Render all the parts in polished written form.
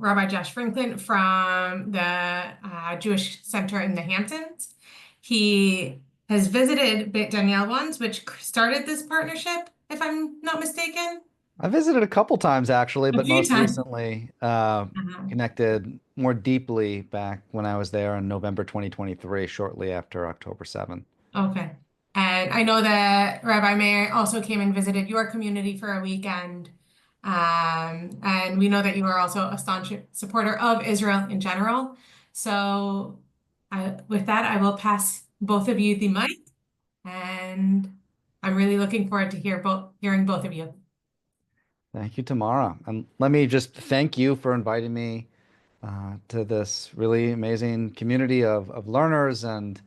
Rabbi Josh Franklin from the Jewish Center in the Hamptons. He has visited Beit Daniel once, which started this partnership, if I'm not mistaken. I visited a couple times actually, A but few most times. recently Uh-huh. connected more deeply back when I was there in November 2023, shortly after October 7th. Okay. And I know that Rabbi Meir also came and visited your community for a weekend. And we know that you are also a staunch supporter of Israel in general. So with that, I will pass both of you the mic, and I'm really looking forward to hearing both of you. Thank you, Tamara. And let me just thank you for inviting me to this really amazing community of learners. And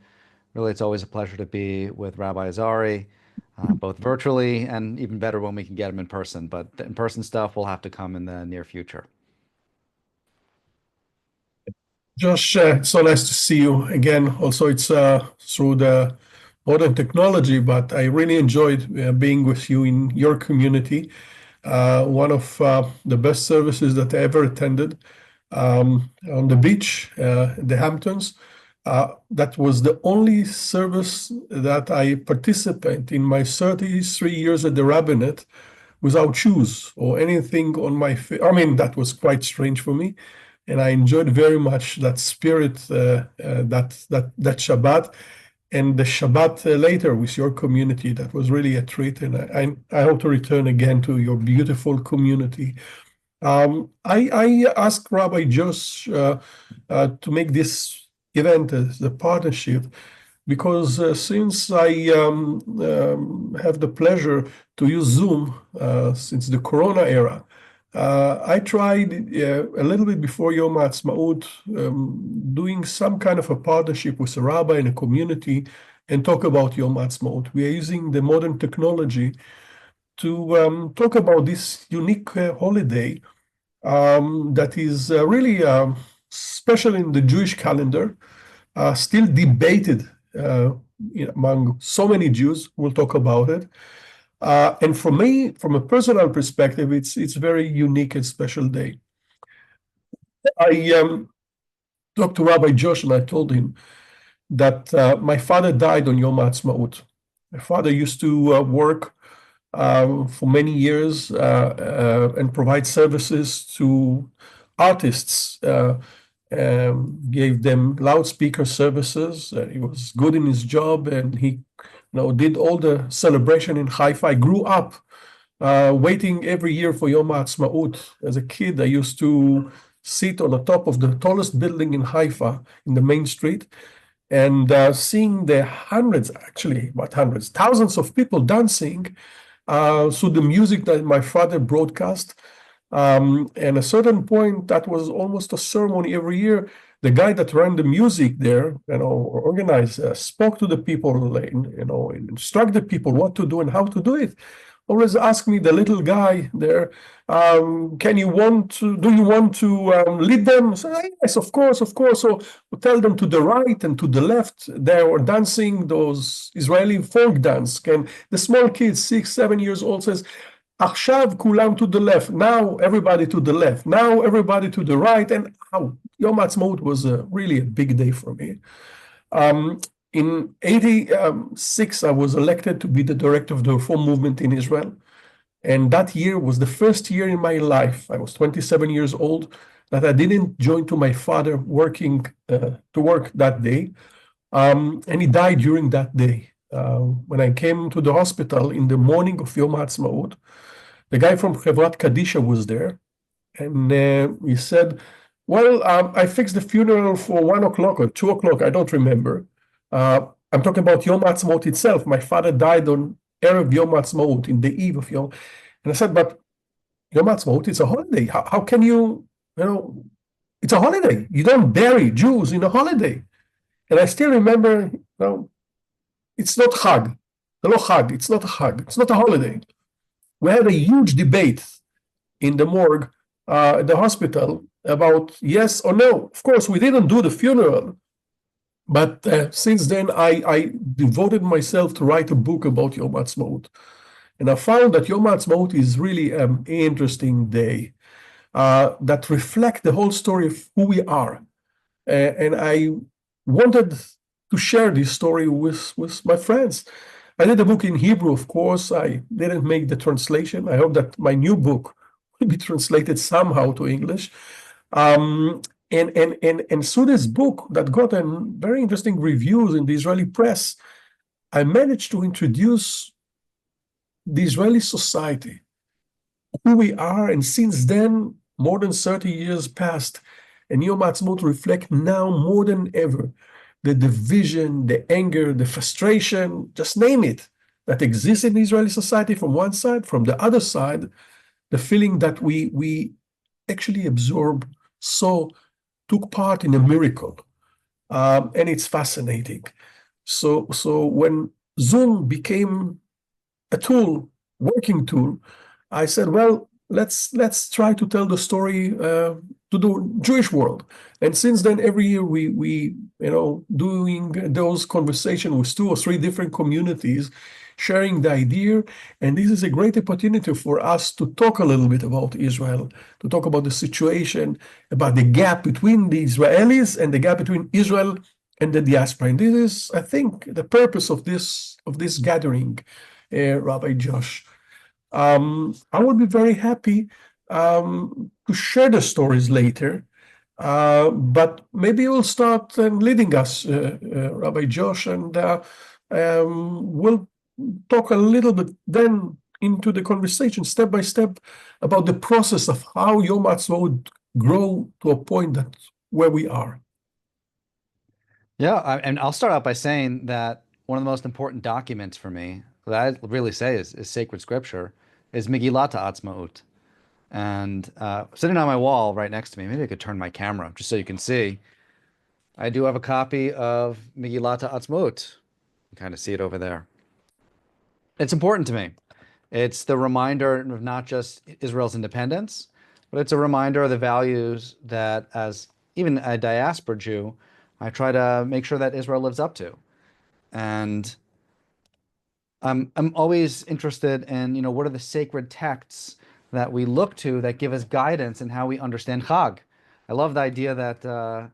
really, it's always a pleasure to be with Rabbi Azari, both virtually and even better when we can get him in person. But the in-person stuff will have to come in the near future. Josh, so nice to see you again. Also, it's through the modern technology, but I really enjoyed being with you in your community. One of the best services that I ever attended on the beach, the Hamptons. That was the only service that I participate in my 33 years at the rabbinate without shoes or anything on my feet. I mean, that was quite strange for me. And I enjoyed very much that spirit, that Shabbat, and the Shabbat later with your community. That was really a treat, and I hope to return again to your beautiful community. I asked Rabbi Josh to make this event as a partnership because since I have the pleasure to use Zoom since the Corona era, I tried a little bit before Yom Ha'atzmaut doing some kind of a partnership with a rabbi in a community and talk about Yom Ha'atzmaut. We are using the modern technology to talk about this unique holiday that is really special in the Jewish calendar, still debated among so many Jews. We'll talk about it. And for me, from a personal perspective, it's very unique and special day. I talked to Rabbi Josh and I told him that my father died on Yom Ha'atzmaut. My father used to work for many years and provide services to artists, gave them loudspeaker services. He was good in his job, and he did all the celebration in Haifa. I grew up waiting every year for Yom Ha'atzmaut. As a kid, I used to sit on the top of the tallest building in Haifa, in the main street, and seeing the hundreds, actually, what hundreds, thousands of people dancing through the music that my father broadcast. And at a certain point, that was almost a ceremony every year. The guy that ran the music there, organized, spoke to the people, instruct the people what to do and how to do it. Always ask me, the little guy there, do you want to lead them? So, yes, of course. So we tell them to the right and to the left. They were dancing those Israeli folk dance. And the small kids, 6, 7 years old, says, עכשיו כולם to the left. Now everybody to the left. Now everybody to the right. And Yom Ha'atzmaut was really a big day for me. In 86, I was elected to be the director of the Reform movement in Israel. And that year was the first year in my life, I was 27 years old, that I didn't join to my father working to work that day. And he died during that day. When I came to the hospital in the morning of Yom Ha'atzmaut, the guy from Chevrat Kadisha was there. And he said, well, I fixed the funeral for 1 o'clock or 2 o'clock, I don't remember. I'm talking about Yom Ha'atzmaut itself. My father died on Erev Yom Ha'atzmaut, in the eve of Yom. And I said, but Yom Ha'atzmaut, it's a holiday. How can it's a holiday. You don't bury Jews in a holiday. And I still remember, it's not Chag. It's not a Chag. It's not a holiday. We had a huge debate in the morgue at the hospital about yes or no. Of course, we didn't do the funeral. But since then, I devoted myself to write a book about Yom Ha'atzmaut. And I found that Yom Ha'atzmaut is really an interesting day. that reflect the whole story of who we are. And I wanted to share this story with my friends. I did a book in Hebrew, of course. I didn't make the translation. I hope that my new book will be translated somehow to English. And through this book that got very interesting reviews in the Israeli press, I managed to introduce the Israeli society, who we are, and since then, more than 30 years passed, and Yom Ha'atzmaut reflect now more than ever the division, the anger, the frustration, just name it, that exists in Israeli society from one side, from the other side, the feeling that we actually absorb, took part in a miracle. And it's fascinating. So when Zoom became a tool, working tool, I said, well, let's try to tell the story to the Jewish world. And since then, every year we doing those conversations with 2 or 3 different communities, sharing the idea. And this is a great opportunity for us to talk a little bit about Israel, to talk about the situation, about the gap between the Israelis and the gap between Israel and the diaspora. And this is, I think, the purpose of this gathering, Rabbi Josh. I would be very happy to share the stories later, but maybe you'll start leading us, Rabbi Josh, and we'll talk a little bit then into the conversation, step by step, about the process of how Yom Ha'atzmaut grow to a point that where we are. Yeah, and I'll start out by saying that one of the most important documents for me, that I really say is sacred scripture, is Megillat Ha'atzmaut. And sitting on my wall right next to me, maybe I could turn my camera just so you can see, I do have a copy of Megillat Ha'atzmaut. You kind of see it over there. It's important to me. It's the reminder of not just Israel's independence, but it's a reminder of the values that, as even a diaspora Jew, I try to make sure that Israel lives up to. And I'm always interested in, what are the sacred texts that we look to that give us guidance in how we understand Chag. I love the idea that,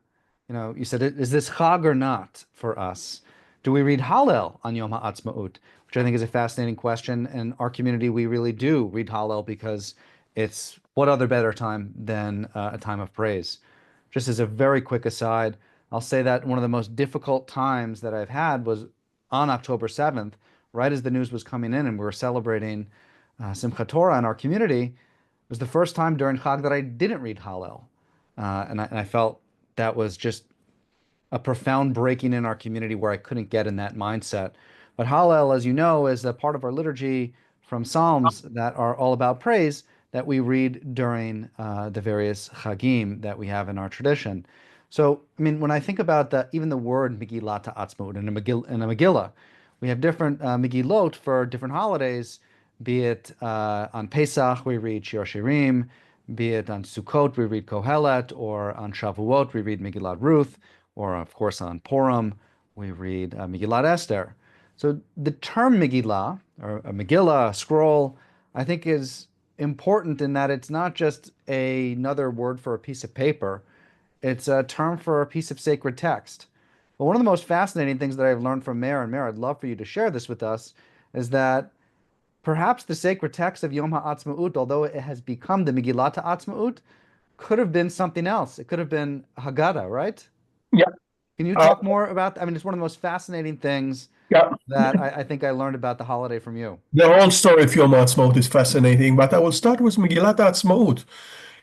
you said, is this Chag or not for us? Do we read Hallel on Yom Ha'atzmaut? Which I think is a fascinating question. In our community, we really do read Hallel because it's what other better time than a time of praise. Just as a very quick aside, I'll say that one of the most difficult times that I've had was on October 7th, right as the news was coming in and we were celebrating Simchat Torah in our community. It was the first time during Chag that I didn't read Hallel. And I felt that was just a profound breaking in our community where I couldn't get in that mindset. But Hallel, as you know, is a part of our liturgy from Psalms that are all about praise that we read during the various Chagim that we have in our tradition. So, I mean, when I think about even the word Megillat Ha'atzmaut in a Megillah, we have different Megillot for different holidays, be it on Pesach, we read Shir Shirim, be it on Sukkot, we read Kohelet, or on Shavuot, we read Megillat Ruth, or of course on Purim, we read Megillat Esther. So the term Megillah, or a Megillah, a scroll, I think is important in that it's not just another word for a piece of paper, it's a term for a piece of sacred text. But one of the most fascinating things that I've learned from Meir, and Meir, I'd love for you to share this with us, is that perhaps the sacred text of Yom Ha'atzmaut, although it has become the Megillat Ha'atzmaut, could have been something else. It could have been Haggadah, right? Yeah. Can you talk more about, I mean, it's one of the most fascinating things that I think I learned about the holiday from you. The whole story of Yom Ha'atzmaut is fascinating, but I will start with Megillat Ha'atzmaut.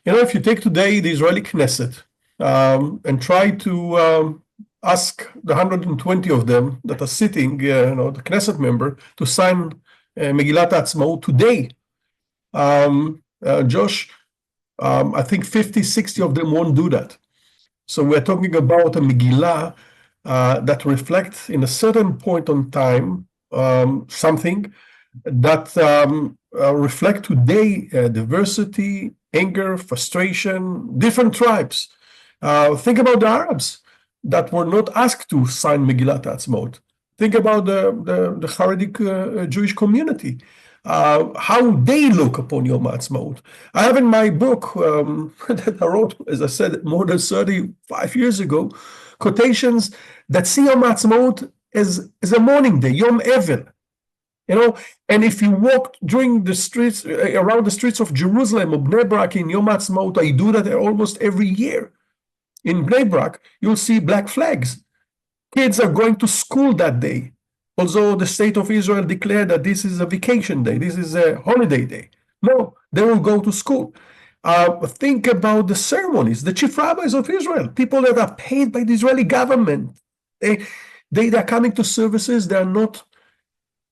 If you take today the Israeli Knesset and try to ask the 120 of them that are sitting, the Knesset member, to sign Megillat Ha'atzmaut today, Josh, I think 50, 60 of them won't do that. So we're talking about a Megillah that reflects in a certain point on time something that reflect today diversity, anger, frustration, different tribes. Think about the Arabs that were not asked to sign Megillat Ha'atzmaut. Think about the Haredi Jewish community. how they look upon Yom Ha'atzmaut. I have in my book that I wrote, as I said, more than 35 years ago, quotations that see Yom Ha'atzmaut as a mourning day, Yom Evel. And if you walk during the streets, around the streets of Jerusalem or Bnei Brak in Yom Ha'atzmaut, I do that almost every year. In Bnei Brak, you'll see black flags. Kids are going to school that day. Although the state of Israel declared that this is a vacation day, this is a holiday day. No, they will go to school. Think about the ceremonies, the chief rabbis of Israel, people that are paid by the Israeli government. They are coming to services, they are not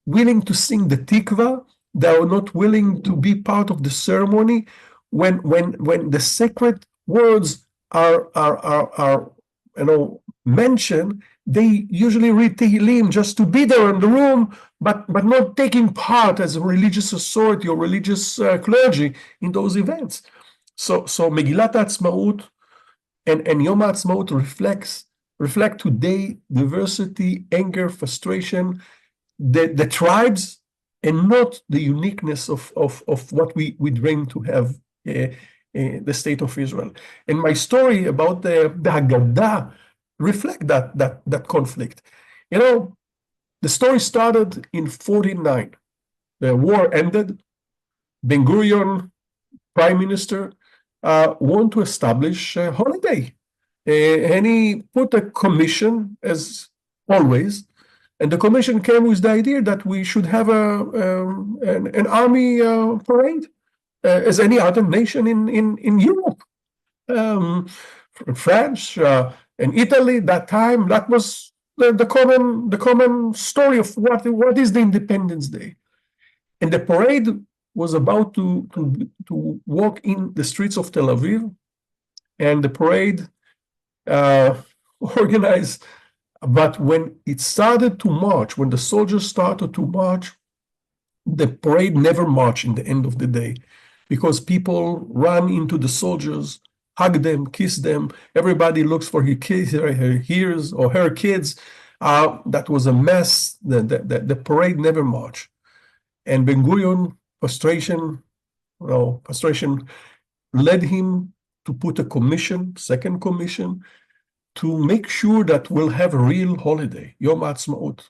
willing to sing the tikva, they are not willing to be part of the ceremony. When the sacred words are mentioned, they usually read Tehillim just to be there in the room, but not taking part as a religious authority or religious clergy in those events. So Megillat Ha'atzmaut and Yom Ha'atzmaut reflect today diversity, anger, frustration, the tribes, and not the uniqueness of what we dream to have the state of Israel. And my story about the Haggadah reflect that conflict. The story started in 49. The war ended. Ben Gurion, prime minister, wanted to establish a holiday. And he put a commission, as always, and the commission came with the idea that we should have an army parade, as any other nation in Europe. France and Italy, that time, that was the common story of what is the Independence Day. And the parade was about to walk in the streets of Tel Aviv, and the parade organized. But when it started to march, when the soldiers started to march, the parade never marched in the end of the day, because people run into the soldiers, hug them, kiss them. Everybody looks for her kids, her kids. That was a mess. The parade never marched. And Ben Gurion, frustration led him to put a second commission, to make sure that we'll have a real holiday, Yom Ha'atzmaut.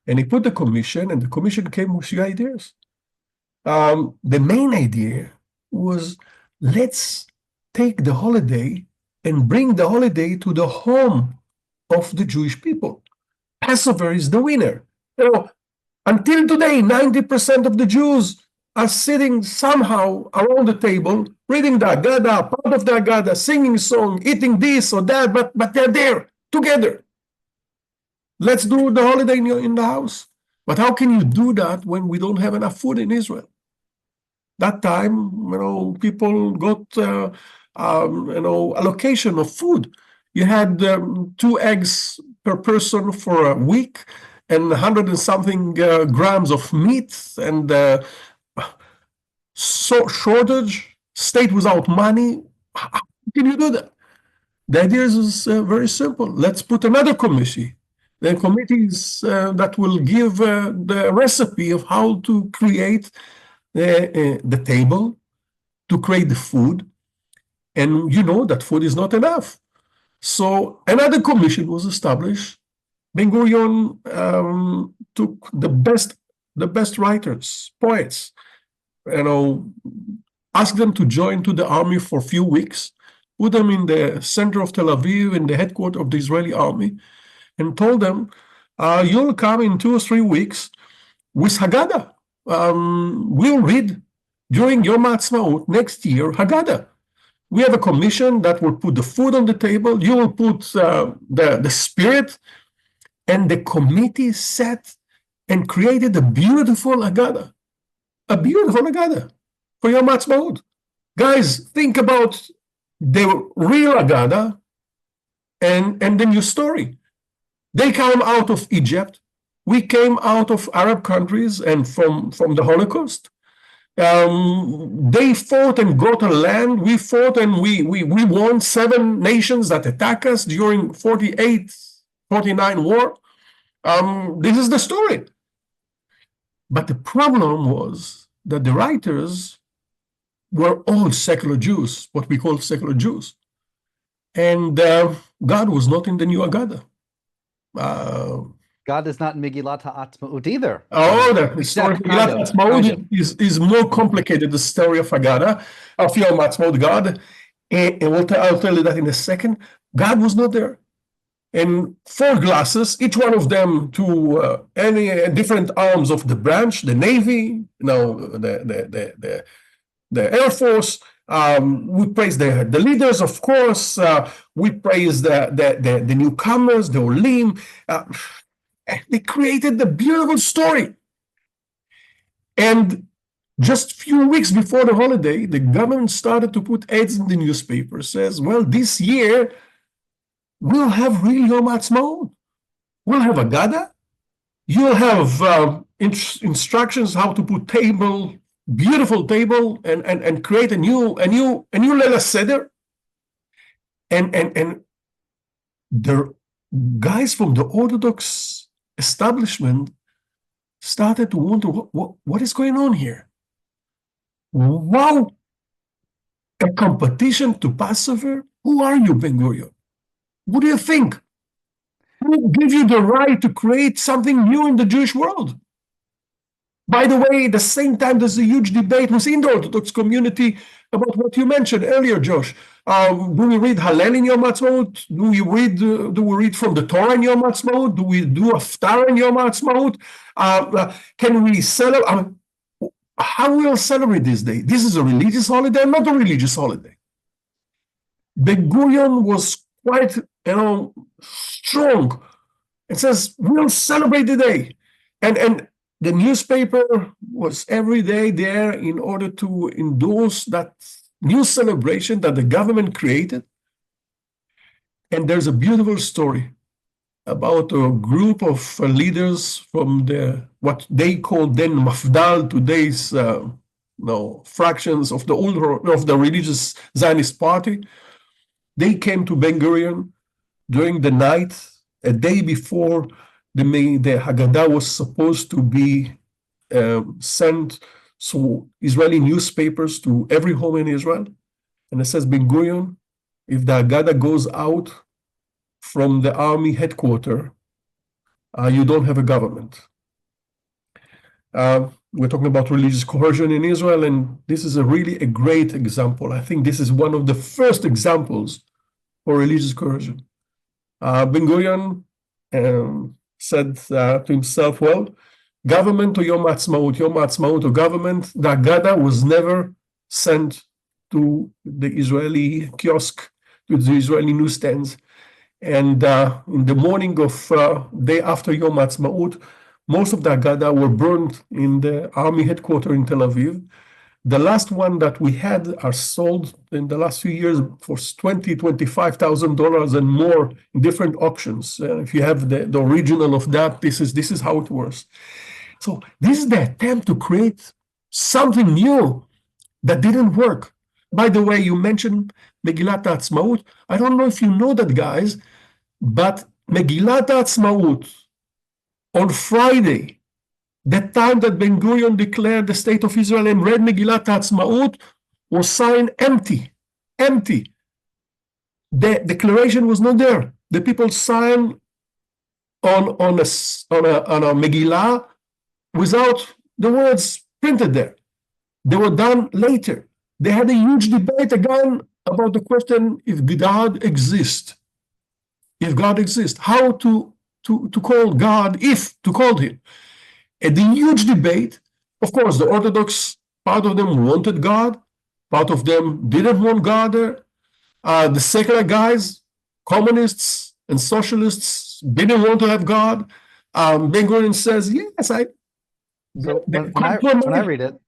And he put the commission, and the commission came with 3 ideas. The main idea was, let's take the holiday and bring the holiday to the home of the Jewish people. Passover is the winner. Until today, 90% of the Jews are sitting somehow around the table, reading the Haggadah, part of the Haggadah, singing a song, eating this or that, but they're there together. Let's do the holiday in the house. But how can you do that when we don't have enough food in Israel? That time, people got allocation of food. You had 2 eggs per person for a week, and 100 and something grams of meat, and shortage, state without money. How can you do that? The idea is very simple. Let's put another committee. The committees that will give the recipe of how to create the table, to create the food. And you know that food is not enough. So another commission was established. Ben Gurion took the best writers, poets, asked them to join to the army for a few weeks, put them in the center of Tel Aviv, in the headquarters of the Israeli army, and told them, you'll come in 2 or 3 weeks with Haggadah. We'll read during Yom Ha'atzmaut next year Haggadah. We have a commission that will put the food on the table. You will put the spirit. And the committee sat and created a beautiful Haggadah. A beautiful Haggadah for Yom Ha'atzmaut. Guys, think about the real Haggadah and the new story. They came out of Egypt. We came out of Arab countries and from the Holocaust. They fought and got a land. We fought and we won 7 nations that attacked us during 48, 49 war. This is the story. But the problem was that the writers were all secular Jews, what we call secular Jews. And God was not in the New Haggadah. God is not in Megillat HaAtzmaut either. Oh, the story of Except kind Megillat of, kind of. Ha'atzmaut is more complicated, the story of Haggadah, of Yom Ha'atzmaut, God. And I'll tell you that in a second. God was not there. And four glasses, each one of them to any different arms of the branch, the Navy, the Air Force. We praise the leaders, of course. We praise the newcomers, the Olim. They created the beautiful story. And just a few weeks before the holiday, the government started to put ads in the newspaper. Says, well, this year we'll have real Yom Ha'atzmaut. We'll have a Gada. You'll have instructions how to put table, beautiful table, and create a new Leila Seder. And the guys from the Orthodox establishment started to wonder what is going on here. Wow, a competition to Passover? Who are you, Ben Gurion? What do you think? Who gave you the right to create something new in the Jewish world? By the way, at the same time, there's a huge debate within the Orthodox community about what you mentioned earlier, Josh. Do we read Hallel in Yom Ha'atzmaut? Do we read from the Torah in Yom Ha'atzmaut? Do we do Haftarah in Yom Ha'atzmaut? Can we celebrate? How we will celebrate this day? This is a religious holiday, not a religious holiday. Ben Gurion was quite, strong. It says we'll celebrate the day, and the newspaper was every day there in order to endorse that new celebration that the government created. And there's a beautiful story about a group of leaders from what they called then Mafdal, today's fractions of the religious Zionist party. They came to Ben Gurion during the night, a day before the Haggadah was supposed to be sent to Israeli newspapers to every home in Israel. And it says, Ben Gurion, if the Haggadah goes out from the army headquarters, you don't have a government. We're talking about religious coercion in Israel, and this is really a great example. I think this is one of the first examples for religious coercion. Ben Gurion said to himself, well, government or Yom Ha'atzmaut or government, the Haggadah was never sent to the Israeli kiosk, to the Israeli newsstands. And in the morning of day after Yom Ha'atzmaut, most of the Haggadah were burned in the army headquarters in Tel Aviv. The last one that we had are sold in the last few years for $25,000 and more in different auctions. If you have the original of that, this is how it works. So this is the attempt to create something new that didn't work. By the way, you mentioned Megillat HaAtzmaut. I don't know if you know that, guys, but Megillat HaAtzmaut on Friday, the time that Ben Gurion declared the state of Israel and read Megillat HaAtzmaut, was signed empty. The declaration was not there. The people signed on a Megillah without the words printed there. They were done later. They had a huge debate again about the question if God exists. If God exists, how to call God, if to call him. And the huge debate, of course, the Orthodox, part of them wanted God, part of them didn't want God there. The secular guys, communists and socialists, didn't want to have God. Ben Gurion says, yes, So when I read it,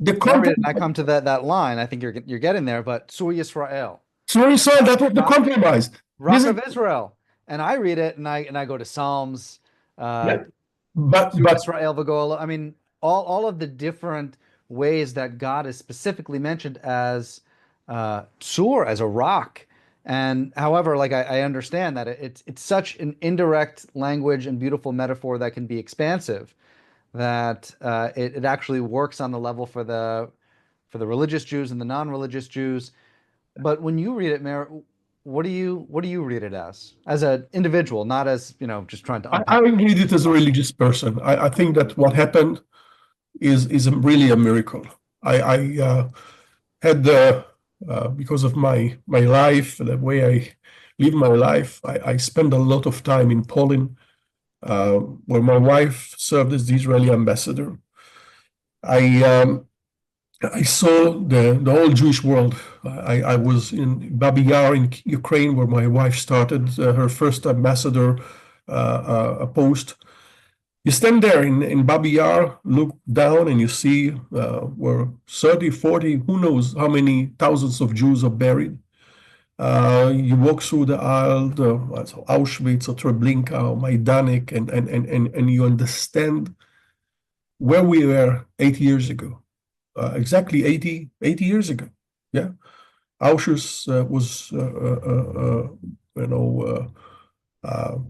and I come to that line, I think you're getting there, but Sur Yisrael. Sur Yisrael, that was the compromise. Rock of Israel. And I read it and I go to Psalms, but Israel Vagola. I mean, all of the different ways that God is specifically mentioned as Sur, as a rock. And however, like I understand that it's such an indirect language and beautiful metaphor that can be expansive. that it actually works on the level for the religious Jews and the non-religious Jews. But when you read it, Meir, what do you read it as an individual, not as, just trying to I unpack? read it as a religious person. I think that what happened really a miracle. I had because of my life, the way I live my life, I spend a lot of time in Poland, where my wife served as the Israeli ambassador. I saw the whole Jewish world. I was in Babi Yar in Ukraine, where my wife started her first ambassador post. You stand there in Babi Yar, look down, and you see where 30, 40, who knows how many thousands of Jews are buried. You walk through the aisle, Auschwitz or Treblinka or Majdanek, and you understand where we were 80 years ago. Exactly 80 years ago. Yeah. Auschwitz was,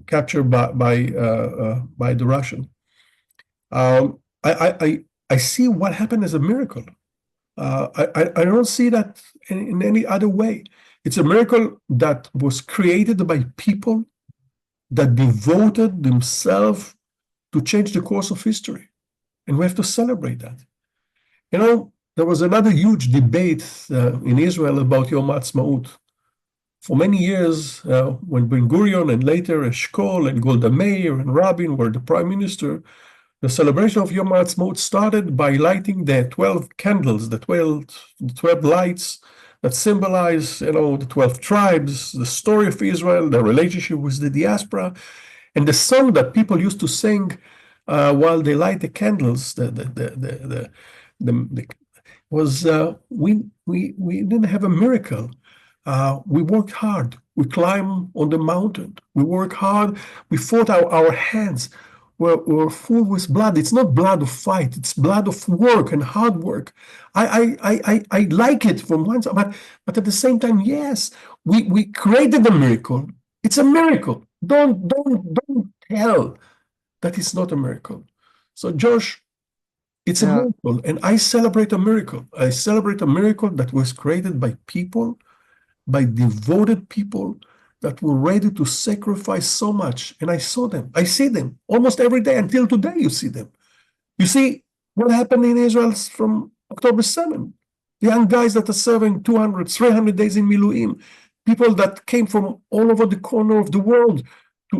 captured by the Russian. I see what happened as a miracle. I don't see that in any other way. It's a miracle that was created by people that devoted themselves to change the course of history. And we have to celebrate that. There was another huge debate in Israel about Yom Ha'atzmaut. For many years, when Ben-Gurion and later Eshkol and Golda Meir and Rabin were the prime minister, the celebration of Yom Ha'atzmaut started by lighting the 12 candles, the 12 lights that symbolize, the 12 tribes, the story of Israel, the relationship with the diaspora, and the song that people used to sing while they light the candles. We didn't have a miracle. We worked hard. We climbed on the mountain. We worked hard. We fought our hands were full with blood. It's not blood of fight. It's blood of work and hard work. I like it from one side, but at the same time, yes, we created a miracle. It's a miracle. Don't tell that it's not a miracle. So Josh, it's a miracle, and I celebrate a miracle. I celebrate a miracle that was created by people, by devoted people that were ready to sacrifice so much. And I saw them. I see them almost every day. Until today, you see them. You see what happened in Israel from October 7. The young guys that are serving 200, 300 days in Miluim, people that came from all over the corner of the world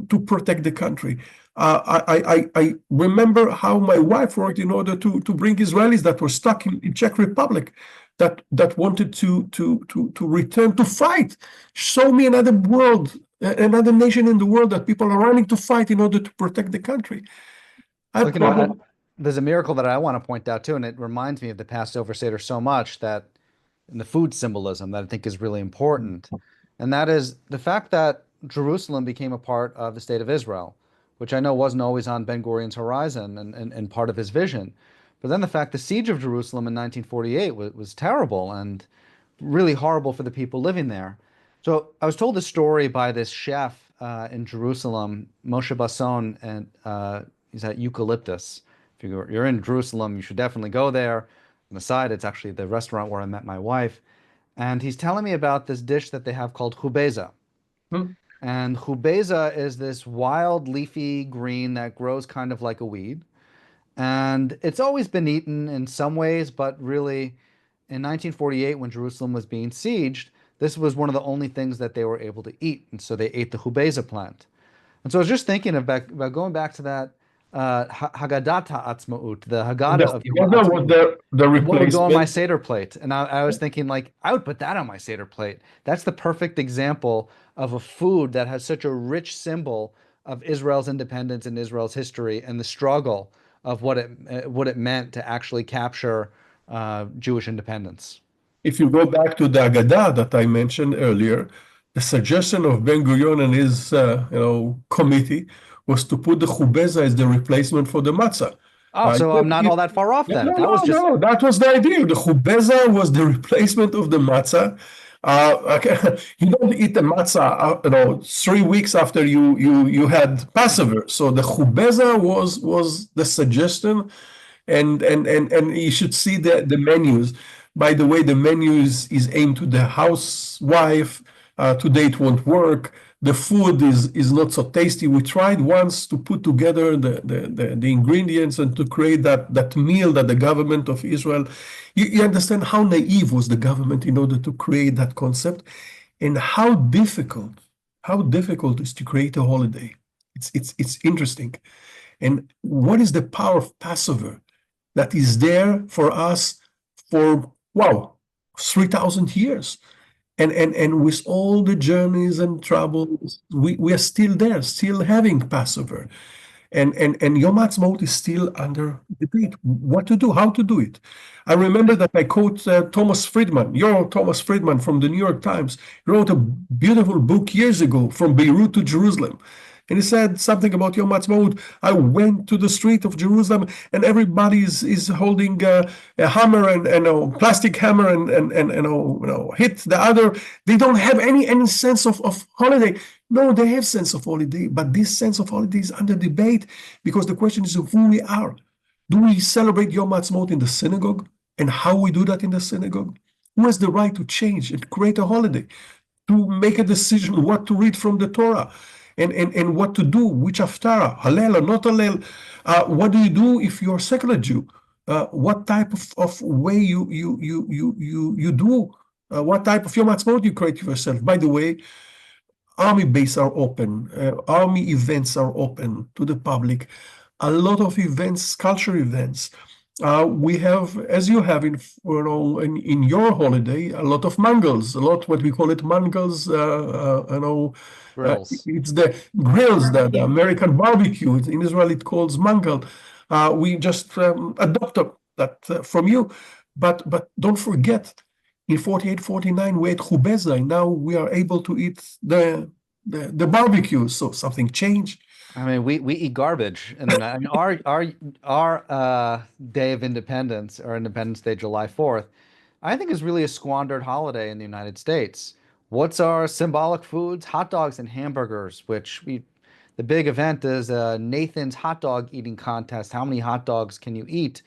to protect the country. I remember how my wife worked in order to bring Israelis that were stuck in Czech Republic, that wanted to return to fight. Show me another world, another nation in the world that people are running to fight in order to protect the country. There's a miracle that I want to point out too, and it reminds me of the Passover Seder so much, that in the food symbolism that I think is really important, and that is the fact that Jerusalem became a part of the state of Israel, which I know wasn't always on Ben-Gurion's horizon and part of his vision. But then the fact the siege of Jerusalem in 1948 was terrible and really horrible for the people living there. So I was told a story by this chef in Jerusalem, Moshe Basson, and he's at Eucalyptus. If you're in Jerusalem, you should definitely go there. On the side, it's actually the restaurant where I met my wife. And he's telling me about this dish that they have called chubeza. And chubeza is this wild leafy green that grows kind of like a weed. And it's always been eaten in some ways, but really in 1948, when Jerusalem was being sieged, this was one of the only things that they were able to eat. And so they ate the chubeza plant. And so I was just thinking about going back to that Haggadah Ha'atzmaut, the Haggadah of Yom Ha'atzmaut, the replacement. What would go on my Seder plate? And I was thinking, I would put that on my Seder plate. That's the perfect example of a food that has such a rich symbol of Israel's independence and Israel's history and the struggle of what it meant to actually capture Jewish independence. If you go back to the Haggadah that I mentioned earlier, the suggestion of Ben-Gurion and his committee was to put the chubeza as the replacement for the matzah. Oh, so I'm not all that far off then. No, that was the idea. The chubeza was the replacement of the matzah. You don't eat the matzah, 3 weeks after you had Passover. So the chubeza was the suggestion, and you should see the menus. By the way, the menus is aimed to the housewife. Today it won't work. The food is not so tasty. We tried once to put together the ingredients and to create that meal that the government of Israel. You understand how naive was the government in order to create that concept, and how difficult is to create a holiday. It's interesting. And what is the power of Passover that is there for us for, wow, 3,000 years? And with all the journeys and troubles, we are still there, still having Passover. And Yom Ha'atzmaut is still under debate. What to do, how to do it. I remember that I quote Thomas Friedman, your Thomas Friedman from the New York Times, wrote a beautiful book years ago, From Beirut to Jerusalem. And he said something about Yom Ha'atzmaut. I went to the street of Jerusalem, and everybody is holding a hammer and a plastic hammer and hit the other. They don't have any sense of holiday. No, they have sense of holiday, but this sense of holiday is under debate because the question is who we are. Do we celebrate Yom Ha'atzmaut in the synagogue, and how we do that in the synagogue? Who has the right to change and create a holiday, to make a decision what to read from the Torah, and what to do, which haftarah, Hallel or not Hallel? What do you do if you're a secular Jew? What type of way you do? What type of Yom Ha'atzmaut you create for yourself? By the way, army bases are open, army events are open to the public. A lot of events, culture events. We have, as you have in your holiday, a lot of mangals, a lot what we call it mangals. Grills. It's the grills, the American barbecue. In Israel, it calls mangal. We just adopted that from you, but don't forget, in 48, 49, we ate chubeza, and now we are able to eat the barbecue. So something changed. I mean, we eat garbage in the night. I mean, our Day of Independence, or Independence Day, July 4th, I think is really a squandered holiday in the United States. What's our symbolic foods? Hot dogs and hamburgers, the big event is Nathan's hot dog eating contest. How many hot dogs can you eat?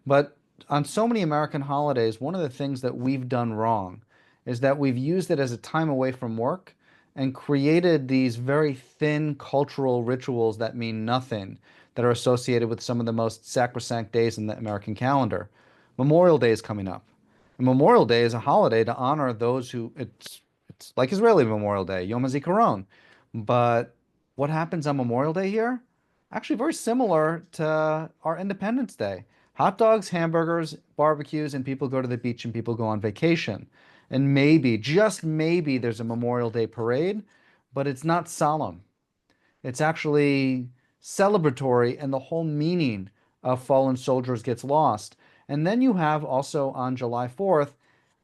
But on so many American holidays, one of the things that we've done wrong is that we've used it as a time away from work and created these very thin cultural rituals that mean nothing, that are associated with some of the most sacrosanct days in the American calendar. Memorial Day is coming up. And Memorial Day is a holiday to honor those who it's like Israeli Memorial Day, Yom HaZikaron. But what happens on Memorial Day here? Actually, very similar to our Independence Day. Hot dogs, hamburgers, barbecues, and people go to the beach and people go on vacation. And maybe, just maybe, there's a Memorial Day parade, but it's not solemn. It's actually celebratory, and the whole meaning of fallen soldiers gets lost. And then you have also on July 4th,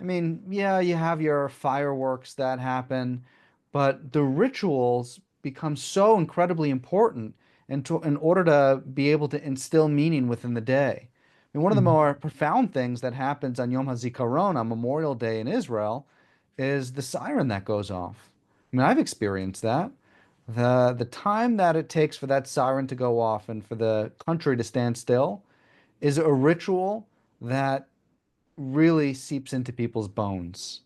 I mean, yeah, you have your fireworks that happen, but the rituals become so incredibly important in order to be able to instill meaning within the day. I mean, one of the more profound things that happens on Yom HaZikaron, on Memorial Day in Israel, is the siren that goes off. I mean, I've experienced that. The time that it takes for that siren to go off and for the country to stand still is a ritual that really seeps into people's bones.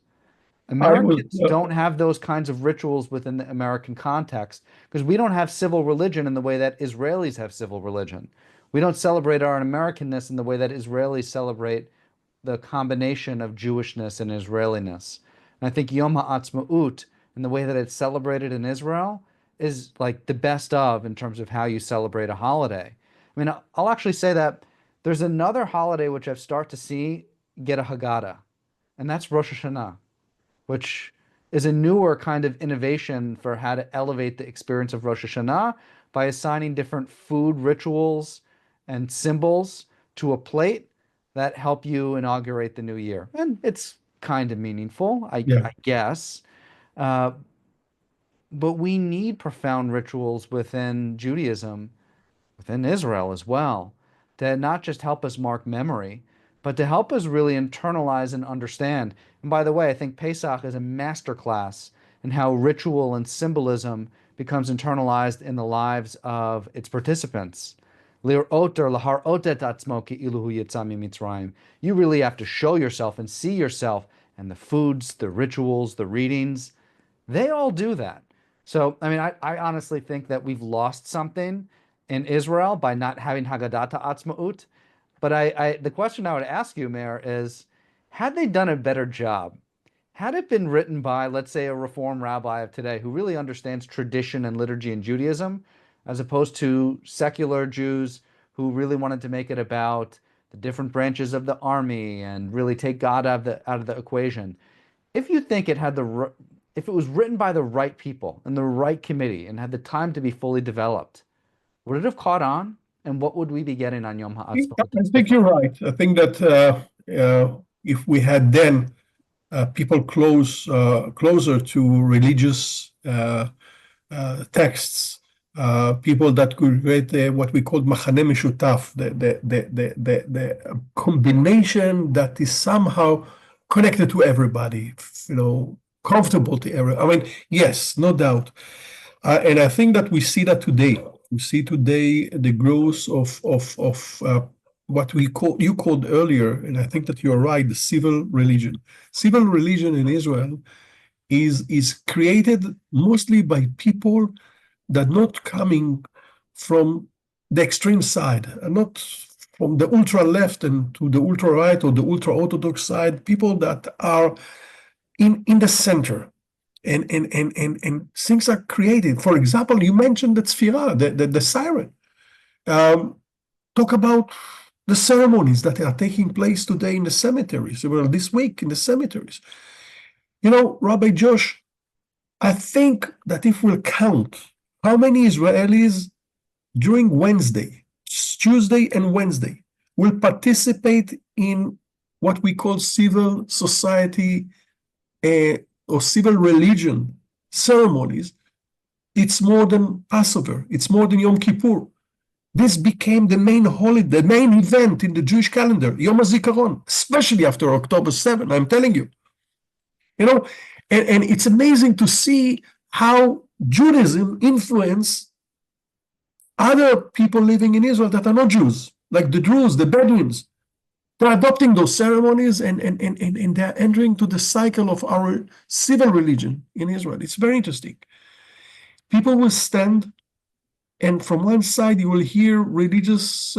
I was Americans don't have those kinds of rituals within the American context because we don't have civil religion in the way that Israelis have civil religion. We don't celebrate our Americanness in the way that Israelis celebrate the combination of Jewishness and Israeliness. And I think Yom HaAtzmaut, in the way that it's celebrated in Israel, is like the best of in terms of how you celebrate a holiday. I mean, I'll actually say that there's another holiday which I've started to see get a Haggadah, and that's Rosh Hashanah, which is a newer kind of innovation for how to elevate the experience of Rosh Hashanah by assigning different food rituals and symbols to a plate that help you inaugurate the new year. And it's kind of meaningful, Yeah. I guess. Uh, but we need profound rituals within Judaism, within Israel as well, to not just help us mark memory, but to help us really internalize and understand. And by the way, I think Pesach is a masterclass in how ritual and symbolism becomes internalized in the lives of its participants. You really have to show yourself and see yourself, and the foods, the rituals, the readings, they all do that. So, I mean, I honestly think that we've lost something in Israel by not having Haggadah Atzmaut. But the question I would ask you, Meir, is had they done a better job? Had it been written by, let's say, a Reform rabbi of today who really understands tradition and liturgy in Judaism, as opposed to secular Jews who really wanted to make it about the different branches of the army and really take God out of the equation. If you think if it was written by the right people and the right committee and had the time to be fully developed, would it have caught on? And what would we be getting on Yom HaAtzmaut? I think you're right. I think that if we had then people closer to religious texts, people that could create what we call machane mishutaf, the combination that is somehow connected to everybody, comfortable to everyone. I mean, yes, no doubt. And I think that we see that today. We see today the growth of what you called earlier, and I think that you're right, the civil religion. Civil religion in Israel is created mostly by people that not coming from the extreme side, and not from the ultra left and to the ultra right or the ultra orthodox side, people that are in the center. And things are created. For example, you mentioned the tzfira, the siren. Talk about the ceremonies that are taking place today in the cemeteries, well, this week in the cemeteries. Rabbi Josh, I think that if we'll count how many Israelis during Tuesday and Wednesday, will participate in what we call civil society or civil religion ceremonies, it's more than Passover, it's more than Yom Kippur. This became the main holiday, the main event in the Jewish calendar, Yom HaZikaron, especially after October 7, I'm telling you. And it's amazing to see how Judaism influenced other people living in Israel that are not Jews, like the Druze, the Bedouins. They're adopting those ceremonies and they're entering to the cycle of our civil religion in Israel. It's very interesting. People will stand, and from one side you will hear religious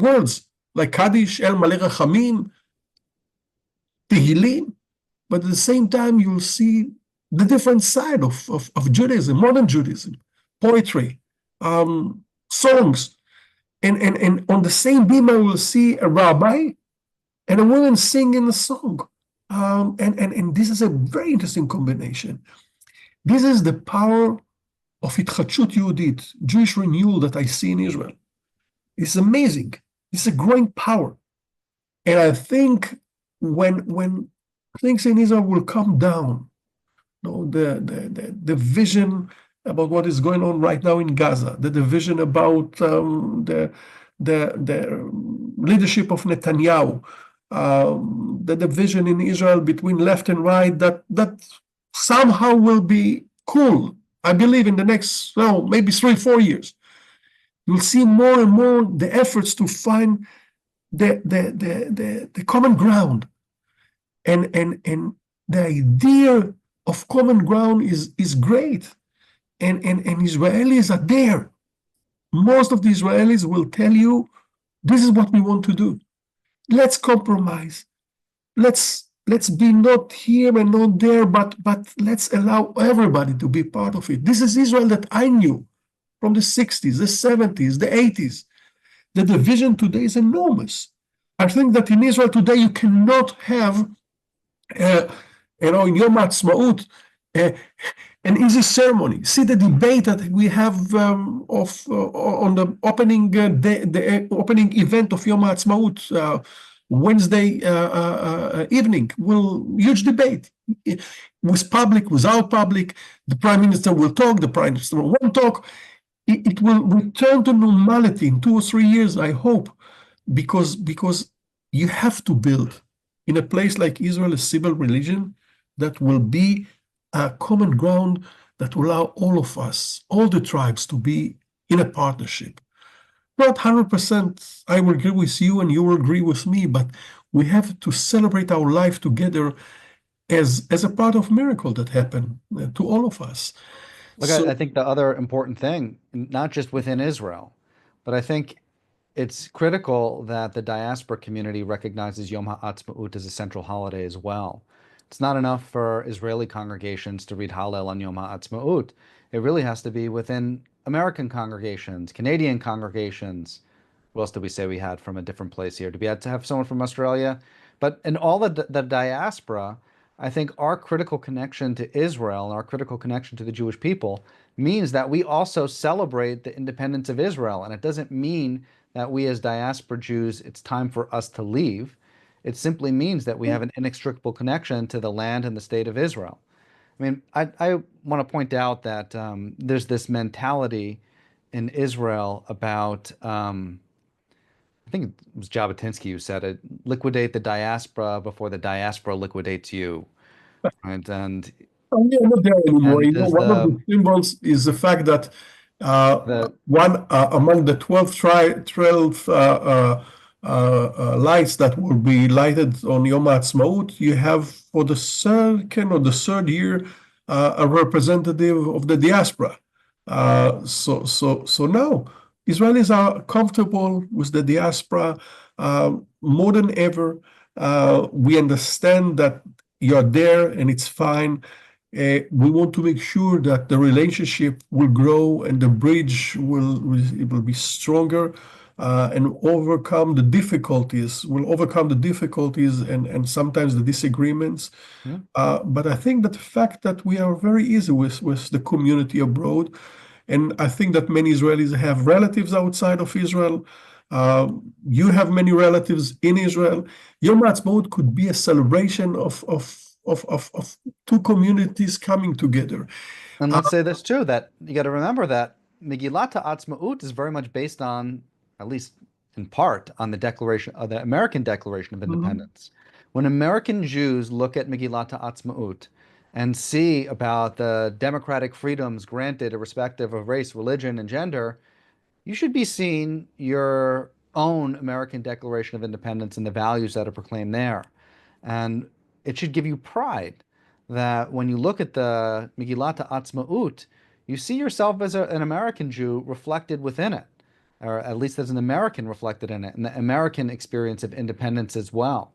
words like Kaddish, El Malei Rachamim, Tehillim, but at the same time you will see the different side of Judaism, modern Judaism, poetry, songs. And on the same beam, I will see a rabbi and a woman singing a song. And this is a very interesting combination. This is the power of Hitchadshut Yehudit, Jewish renewal that I see in Israel. It's amazing. It's a growing power. And I think when things in Israel will come down, the vision about what is going on right now in Gaza, the division about the leadership of Netanyahu, the division in Israel between left and right, that somehow will be cool. I believe in the next, maybe 3-4 years, you'll see more and more the efforts to find the common ground, and the idea of common ground is great. And Israelis are there. Most of the Israelis will tell you, this is what we want to do. Let's compromise. Let's be not here and not there, but let's allow everybody to be part of it. This is Israel that I knew from the 60s, the 70s, the 80s. The division today is enormous. I think that in Israel today, you cannot have, in Yom HaAtzmaut, an easy ceremony. See the debate that we have on the opening the opening event of Yom HaAtzmaut Wednesday evening. Huge debate with public, without public. The prime minister will talk. The prime minister won't talk. It will return to normality in 2 or 3 years, I hope, because you have to build in a place like Israel a civil religion that will be a common ground that will allow all of us, all the tribes, to be in a partnership. Not 100%, I will agree with you and you will agree with me, but we have to celebrate our life together as a part of miracle that happened to all of us. Look, I So, think the other important thing, not just within Israel, but I think it's critical that the diaspora community recognizes Yom HaAtzmaut as a central holiday as well. It's not enough for Israeli congregations to read Hallel on Yom HaAtzmaut. It really has to be within American congregations, Canadian congregations. Who else did we say we had from a different place here? Did we have to have someone from Australia? But in all the diaspora, I think our critical connection to Israel and our critical connection to the Jewish people means that we also celebrate the independence of Israel. And it doesn't mean that we as diaspora Jews, it's time for us to leave. It simply means that we have an inextricable connection to the land and the state of Israel. I mean, I want to point out that there's this mentality in Israel about, I think it was Jabotinsky who said it, liquidate the diaspora before the diaspora liquidates you. Right? we are not there anymore. And You know, there's one of the symbols is the fact that the one among the 12 lights that will be lighted on Yom Ha'atzmaut, you have for the second or the third year a representative of the diaspora. So now Israelis are comfortable with the diaspora more than ever. We understand that you're there and it's fine. We want to make sure that the relationship will grow and the bridge will be stronger and will overcome the difficulties and sometimes the disagreements. yeah. But I think that the fact that we are very easy with the community abroad, and I think that many Israelis have relatives outside of Israel. You have many relatives in Israel. Yom Ha'atzmaut could be a celebration of two communities coming together. And let's say this too, that you got to remember that Megillat Ha'atzmaut is very much based on, at least in part, on the Declaration of the American Declaration of Mhm. Independence. When American Jews look at Megillat Ha'atzmaut and see about the democratic freedoms granted irrespective of race, religion, and gender, you should be seeing your own American Declaration of Independence and the values that are proclaimed there. And it should give you pride that when you look at the Megillat Ha'atzmaut, you see yourself as an American Jew reflected within it, or at least as an American reflected in it, and the American experience of independence as well.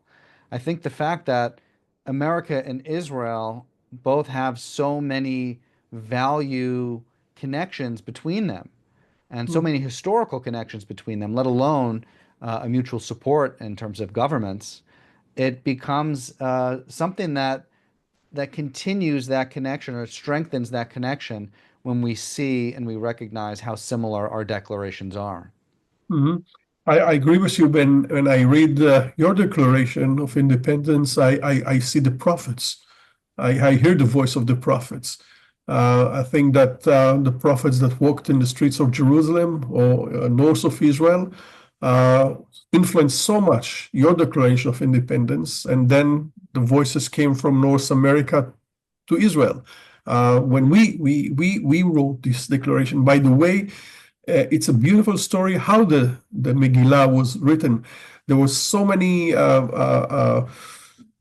I think the fact that America and Israel both have so many value connections between them and so many historical connections between them, let alone a mutual support in terms of governments, it becomes something that continues that connection or strengthens that connection when we see and we recognize how similar our declarations are. Mhm. I agree with you. When I read your Declaration of Independence, I see the prophets. I hear the voice of the prophets. I think that the prophets that walked in the streets of Jerusalem or north of Israel uh, influenced so much your Declaration of Independence, and then the voices came from North America to Israel. When we wrote this declaration, by the way, it's a beautiful story how the Megillah was written. There was so many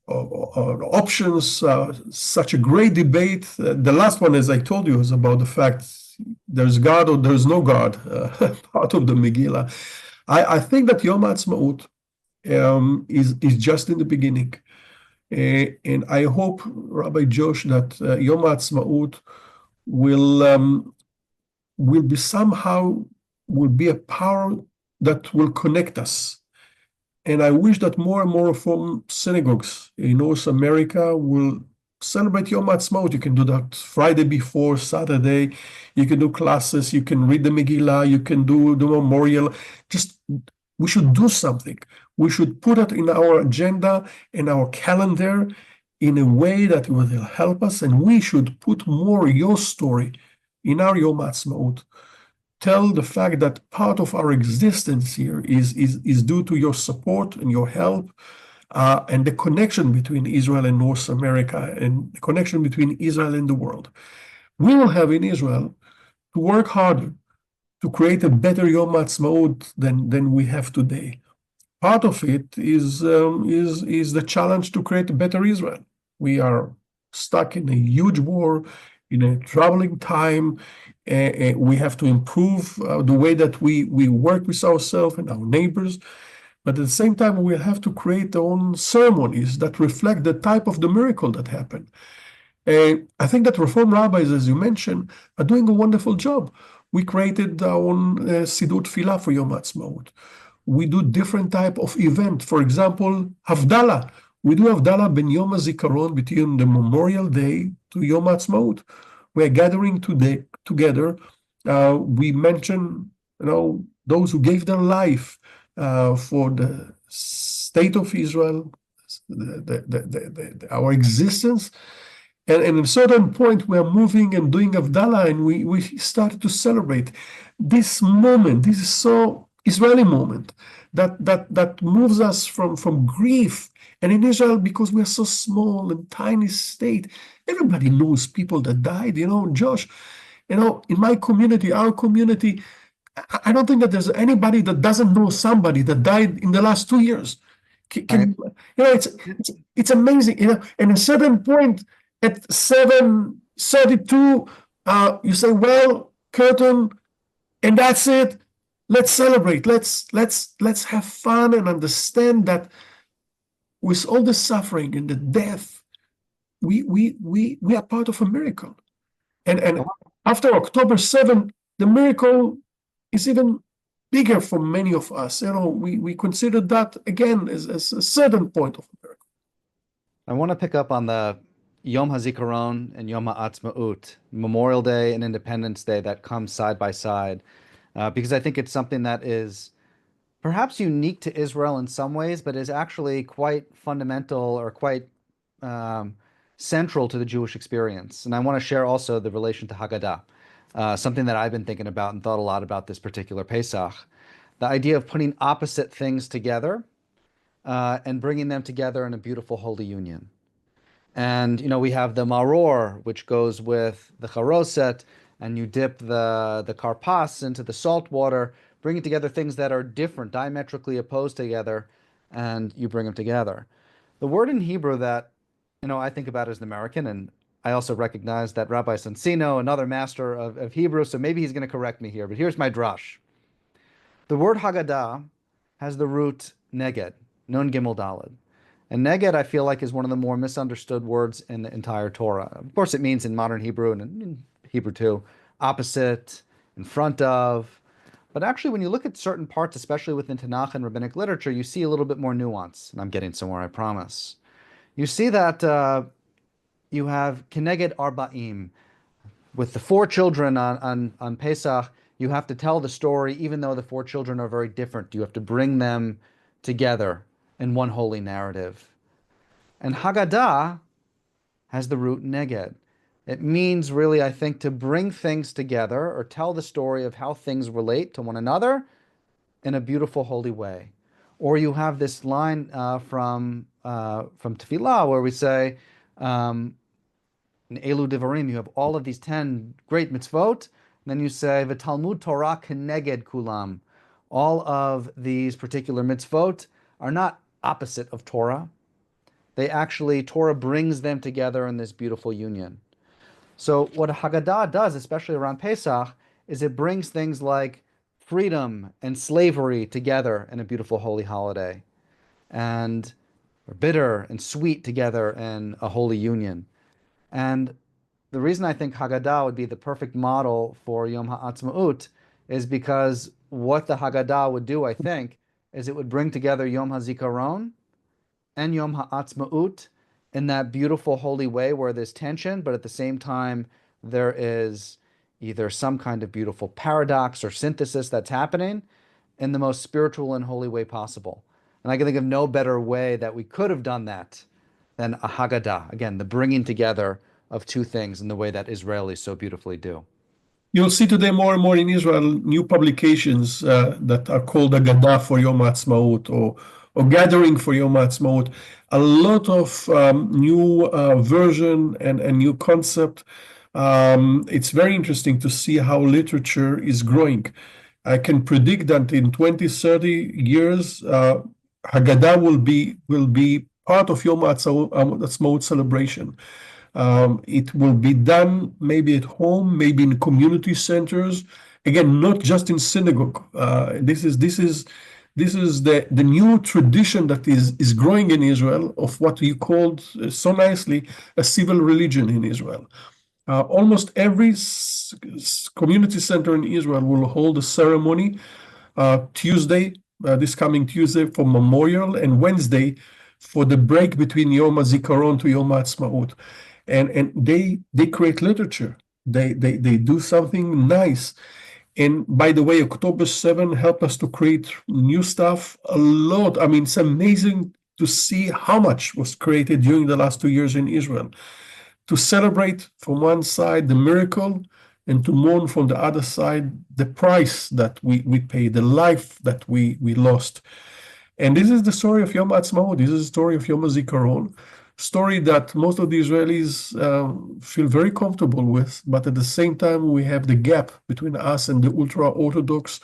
options, such a great debate. The last one, as I told you, is about the fact there's God or there's no God, part of the Megillah. I think that Yom Ha'atzmaut is just in the beginning. And I hope, Rabbi Josh, that Yom Ha'atzmaut will will be somehow will be a power that will connect us. And I wish that more and more Reform synagogues in North America will celebrate Yom Ha'atzmaut. You can do that Friday before, Saturday. You can do classes. You can read the Megillah. You can do the memorial. Just we should do something. We should put it in our agenda, in our calendar, in a way that will help us. And we should put more your story in our Yom Ha'atzmaut tell the fact that part of our existence here is due to your support and your help, and the connection between Israel and North America, and the connection between Israel and the world. We will have in Israel to work harder to create a better Yom Ha'atzmaut than we have today. Part of it is the challenge to create a better Israel. We are stuck in a huge war, in a troubling time. We have to improve the way that we work with ourselves and our neighbors. But at the same time, we have to create our own ceremonies that reflect the type of the miracle that happened. I think that Reform rabbis, as you mentioned, are doing a wonderful job. We created our own Siddur Tefillah for Yom Ha'atzmaut. We do different type of event. For example, Havdalah. We do Havdalah ben Yom HaZikaron, between the Memorial Day to Yom Ha'atzmaut. We are gathering together. We mention, those who gave their life for the state of Israel, our existence. And at a certain point, we are moving and doing Havdalah, and we started to celebrate this moment. This is so Israeli moment that moves us from grief. And in Israel, because we are so small and tiny state, everybody knows people that died. Josh, in my community, our community, I don't think that there's anybody that doesn't know somebody that died in the last 2 years. It's amazing. And at a certain point, at 7:32, you say, "Well, curtain, and that's it. Let's celebrate. Let's have fun and understand that with all the suffering and the death, we are part of a miracle. And after October 7, the miracle is even bigger for many of us. We consider that again as a certain point of a miracle." I want to pick up on the Yom HaZikaron and Yom Ha'atzmaut, Memorial Day and Independence Day, that come side by side, because I think it's something that is perhaps unique to Israel in some ways, but is actually quite fundamental or quite central to the Jewish experience. And I want to share also the relation to Haggadah, something that I've been thinking about and thought a lot about this particular Pesach. The idea of putting opposite things together and bringing them together in a beautiful holy union. And, we have the maror, which goes with the charoset, and you dip the karpas into the salt water, bringing together things that are different, diametrically opposed together, and you bring them together. The word in Hebrew that, I think about as an American, and I also recognize that Rabbi Sonsino, another master of Hebrew, so maybe he's going to correct me here, but here's my drush. The word Haggadah has the root neged, nun gimel daled. And neged, I feel like, is one of the more misunderstood words in the entire Torah. Of course, it means in modern Hebrew and in Hebrew too, opposite, in front of. But actually, when you look at certain parts, especially within Tanakh and rabbinic literature, you see a little bit more nuance. And I'm getting somewhere, I promise. You see that you have Keneged Arba'im. With the 4 children on Pesach, you have to tell the story, even though the 4 children are very different. You have to bring them together in one holy narrative. And Haggadah has the root neged. It means really, I think, to bring things together or tell the story of how things relate to one another in a beautiful, holy way. Or you have this line from Tefillah where we say, in Elu Devarim, you have all of these 10 great mitzvot, and then you say, V'talmud Torah keneged kulam. All of these particular mitzvot are not opposite of Torah. Torah brings them together in this beautiful union. So what Haggadah does, especially around Pesach, is it brings things like freedom and slavery together in a beautiful holy holiday, and bitter and sweet together in a holy union. And the reason I think Haggadah would be the perfect model for Yom Ha'atzmaut is because what the Haggadah would do, I think, is it would bring together Yom HaZikaron and Yom Ha'atzmaut in that beautiful holy way where there's tension, but at the same time there is either some kind of beautiful paradox or synthesis that's happening in the most spiritual and holy way possible. And I can think of no better way that we could have done that than a Haggadah. Again, the bringing together of 2 things in the way that Israelis so beautifully do. You'll see today more and more in Israel new publications that are called Agadah for Yom Ha'atzmaut or Gathering for Yom Ha'atzmaut. A lot of new version and new concept. It's very interesting to see how literature is growing. I can predict that in 20, 30 years, Haggadah will be part of Yom Ha'atzmaut celebration. It will be done maybe at home, maybe in community centers. Again, not just in synagogue. This is the new tradition that is growing in Israel of what you called so nicely a civil religion in Israel. Almost every community center in Israel will hold a ceremony Tuesday, this coming Tuesday for Memorial, and Wednesday for the break between Yom HaZikaron to Yom HaAtzmaut. And they create literature. They do something nice. And by the way, October 7 helped us to create new stuff a lot. I mean, it's amazing to see how much was created during the last 2 years in Israel. To celebrate from one side the miracle and to mourn from the other side the price that we paid, the life that we lost. And this is the story of Yom HaAtzmaut. This is the story of Yom HaZikaron. Story that most of the Israelis feel very comfortable with, but at the same time, we have the gap between us and the ultra-Orthodox,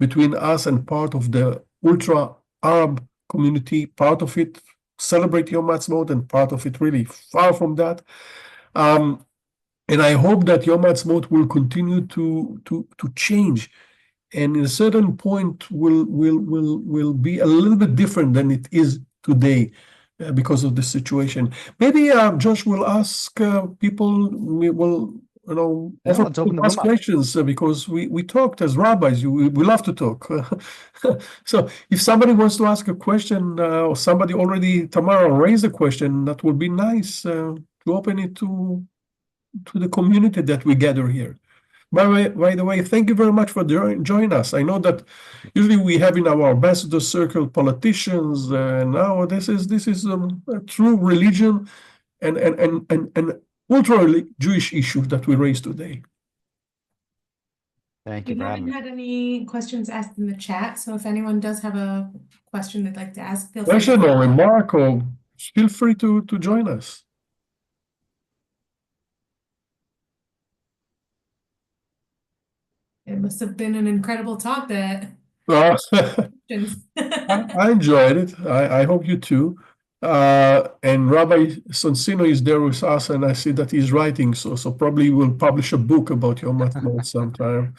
between us and part of the ultra-Arab community, part of it celebrate Yom HaAtzmaut and part of it really far from that. And I hope that Yom HaAtzmaut will continue to change, and in a certain point will be a little bit different than it is today. Because of the situation, maybe Josh will ask people. We will, let's open the room up. questions because we talked as rabbis. We love to talk. So if somebody wants to ask a question, or somebody already tomorrow raised a question, that would be nice to open it to the community that we gather here. By the way, thank you very much for joining us. I know that usually we have in our ambassador circle politicians, and now this is a true religion and ultra Jewish issue that we raised today. Thank you We for having haven't me. had any questions asked in the chat, so if anyone does have a question they'd like to ask, feel free. Question or remark, or feel free to join us. It must have been an incredible talk that I enjoyed it. I hope you too. And Rabbi Sonsino is there with us, and I see that he's writing, so probably we'll publish a book about Yom HaAtzmaut sometime.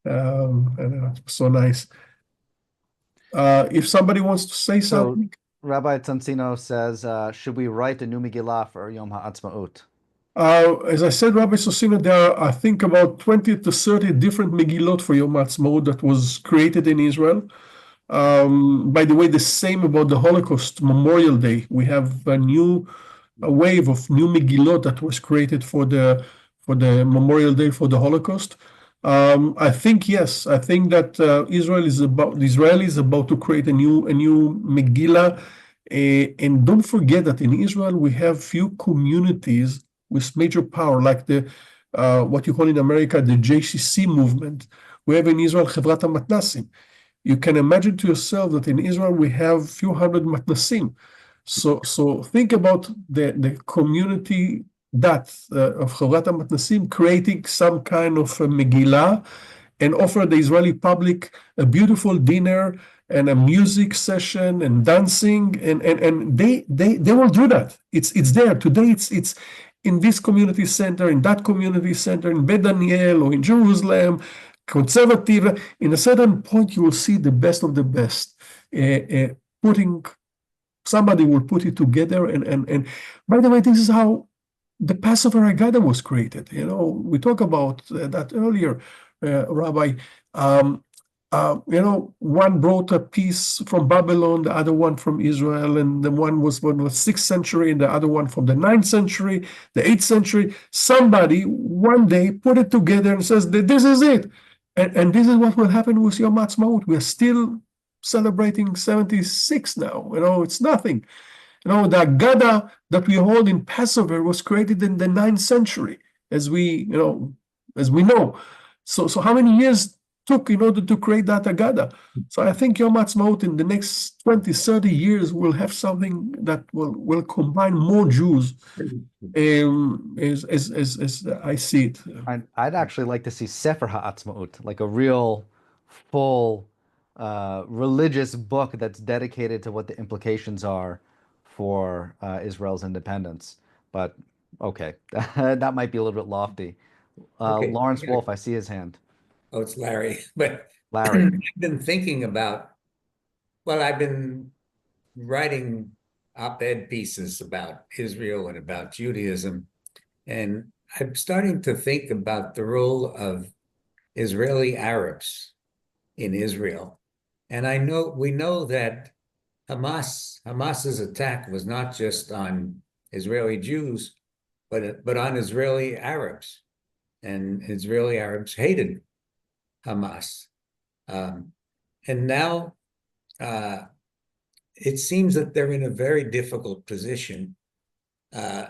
And so nice. If somebody wants to say something. Rabbi Sonsino says, should we write a new Megillah for Yom HaAtzmaut? As I said, Rabbi Sonsino, there are, I think, about 20 to 30 different Megillot for Yom HaAtzmaut that was created in Israel. By the way, the same about the Holocaust Memorial Day. We have a wave of new Megillot that was created for the Memorial Day for the Holocaust. I think yes. I think that Israel is about to create a new Megillah. And don't forget that in Israel we have few communities with major power, like the what you call in America the JCC movement. We have in Israel Chevrat HaMatnasim. You can imagine to yourself that in Israel we have few hundred matnasim. So think about the community that of Chevrat HaMatnasim creating some kind of a Megillah and offer the Israeli public a beautiful dinner and a music session and dancing, and they will do that. It's there today. It's in this community center, in that community center, in Bet Daniel or in Jerusalem, conservative. In a certain point, you will see the best of the best. Somebody will put it together. And by the way, this is how the Passover Haggadah was created. We talked about that earlier, Rabbi. One brought a piece from Babylon, the other one from Israel, and the one was from the 6th century, and the other one from the 9th century, the 8th century. Somebody one day put it together and says that this is it. And this is what will happen with Yom HaAtzmaut. We are still celebrating 76 now. It's nothing. The Haggadah that we hold in Passover was created in the 9th century, as we know. So how many years took in order to create that Agada? So I think Yom Ha'atzmaut in the next 20, 30 years will have something that will combine more Jews as I see it. I'd actually like to see Sefer HaAtzmaut, like a real full religious book that's dedicated to what the implications are for Israel's independence. But okay, that might be a little bit lofty. Okay. Lawrence Wolf, I see his hand. Oh, it's Larry. But Larry. I've been thinking about, well, I've been writing op-ed pieces about Israel and about Judaism, and I'm starting to think about the role of Israeli Arabs in Israel. And we know that Hamas's attack was not just on Israeli Jews, but on Israeli Arabs. And Israeli Arabs hated Hamas. And now it seems that they're in a very difficult position,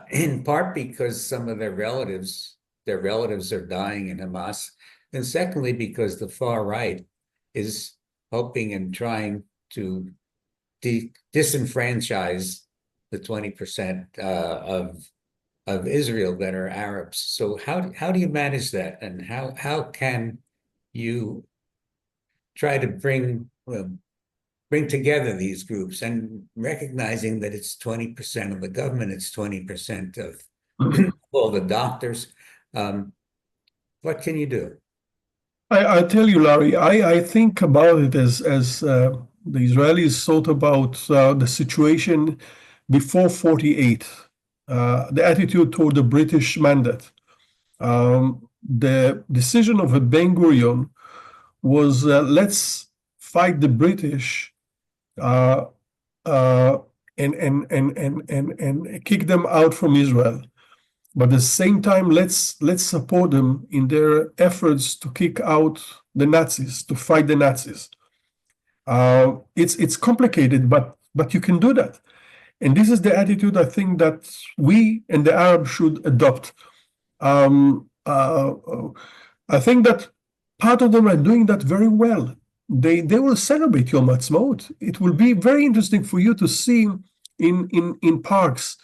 in part because some of their relatives are dying in Hamas, and secondly, because the far right is hoping and trying to disenfranchise the 20% of Israel that are Arabs. So how do you manage that, and how can you try to bring together these groups, and recognizing that it's 20% of the government, it's 20% of all the doctors. What can you do? I tell you, Larry, I think about it as the Israelis thought about the situation before 48, the attitude toward the British mandate. The decision of Ben Gurion was let's fight the British and kick them out from Israel. But at the same time, let's support them in their efforts to kick out the Nazis, to fight the Nazis. It's complicated, but you can do that. And this is the attitude I think that we and the Arabs should adopt. I think that part of them are doing that very well. They will celebrate Yom Ha'atzmaut. It will be very interesting for you to see in parks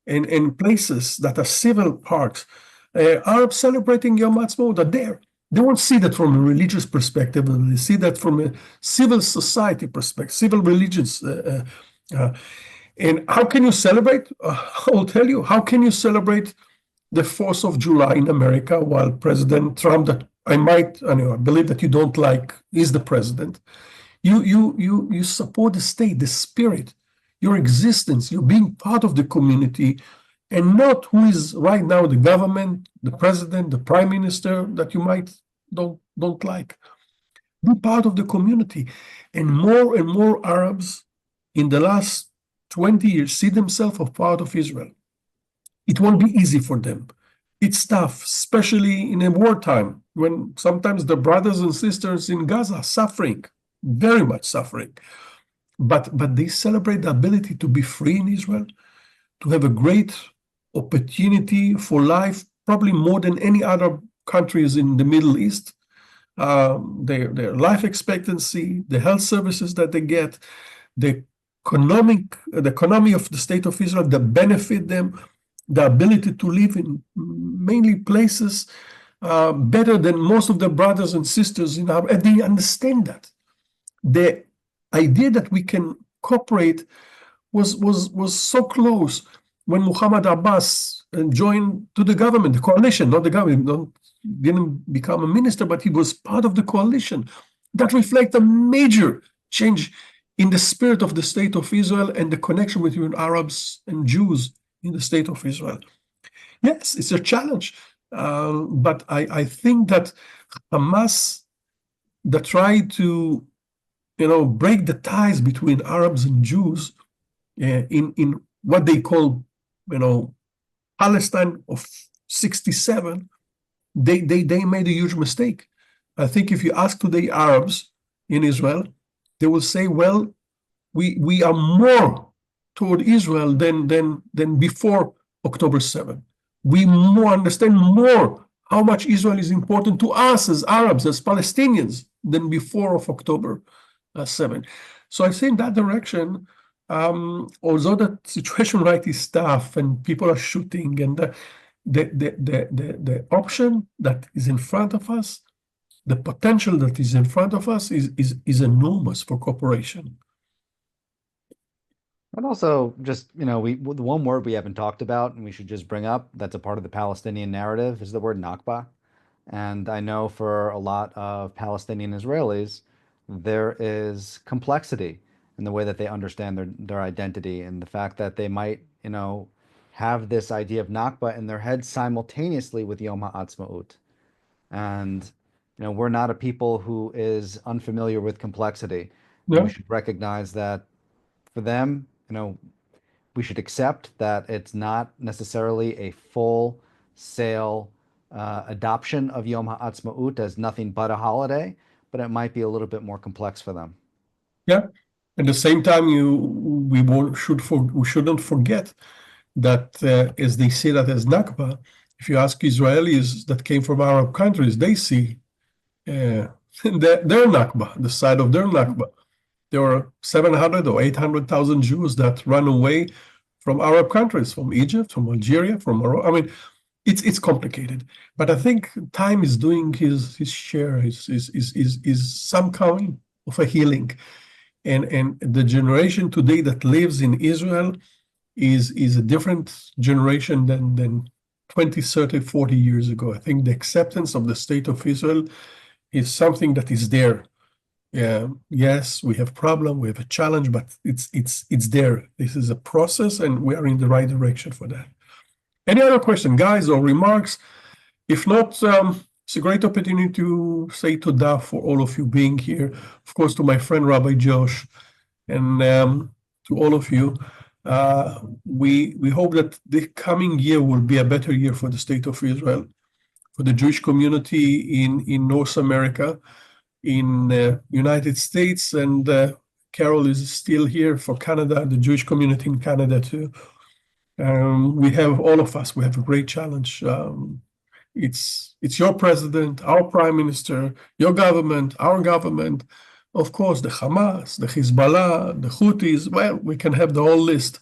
and places that are civil parks, Arabs celebrating Yom Ha'atzmaut are there. They won't see that from a religious perspective, they see that from a civil society perspective, civil religions. And how can you celebrate? I'll tell you, how can you celebrate the 4th of July in America while President Trump, that I believe that you don't like, is the president? You support the state, the spirit, your existence, you're being part of the community, and not who is right now the government, the president, the prime minister that you might don't like. Be part of the community. And more Arabs in the last 20 years see themselves as part of Israel. It won't be easy for them. It's tough, especially in a wartime, when sometimes the brothers and sisters in Gaza are suffering, very much suffering. But they celebrate the ability to be free in Israel, to have a great opportunity for life, probably more than any other countries in the Middle East. Their life expectancy, the health services that they get, the economy of the state of Israel that benefit them, the ability to live in mainly places better than most of their brothers and sisters in Arab, and they understand that. The idea that we can cooperate was so close when Muhammad Abbas joined to the government, the coalition, not the government, didn't become a minister, but he was part of the coalition. That reflects a major change in the spirit of the state of Israel and the connection between Arabs and Jews in the state of Israel. Yes, it's a challenge, but I think that Hamas that tried to break the ties between Arabs and Jews in what they call Palestine of 67, they made a huge mistake. I think if you ask today Arabs in Israel, they will say, well, we are more toward Israel than before October 7. We understand more how much Israel is important to us as Arabs, as Palestinians, than before of October 7. So I say in that direction, although the situation right is tough and people are shooting, and the option that is in front of us, the potential that is in front of us is enormous for cooperation. And also, just, the one word we haven't talked about and we should just bring up that's a part of the Palestinian narrative is the word Nakba. And I know for a lot of Palestinian Israelis, there is complexity in the way that they understand their identity, and the fact that they might, have this idea of Nakba in their head simultaneously with Yom HaAtzmaut. And, we're not a people who is unfamiliar with complexity. And Yeah. we should recognize that for them, we should accept that it's not necessarily a full sale adoption of Yom HaAtzmaut as nothing but a holiday, but it might be a little bit more complex for them. Yeah. At the same time, we shouldn't forget that as they see that as Nakba, if you ask Israelis that came from Arab countries, they see their Nakba, the side of their Nakba. There were 700 or 800,000 Jews that ran away from Arab countries, from Egypt, from Algeria, from Morocco. I mean, it's complicated, but I think time is doing his share, is some kind of a healing, and the generation today that lives in Israel is a different generation than 20, 30, 40 years ago. I think the acceptance of the state of Israel is something that is there. Yeah, yes, we have problem, we have a challenge, but it's there. This is a process, and we are in the right direction for that. Any other question, guys, or remarks? If not, it's a great opportunity to say todah for all of you being here. Of course, to my friend Rabbi Josh, and to all of you. We hope that the coming year will be a better year for the state of Israel, for the Jewish community in North America, in the United States, and Carol is still here for Canada, the Jewish community in Canada too. We have all of us, we have a great challenge. It's your president, our prime minister, your government, our government, of course, the Hamas, the Hezbollah, the Houthis. Well, we can have the whole list,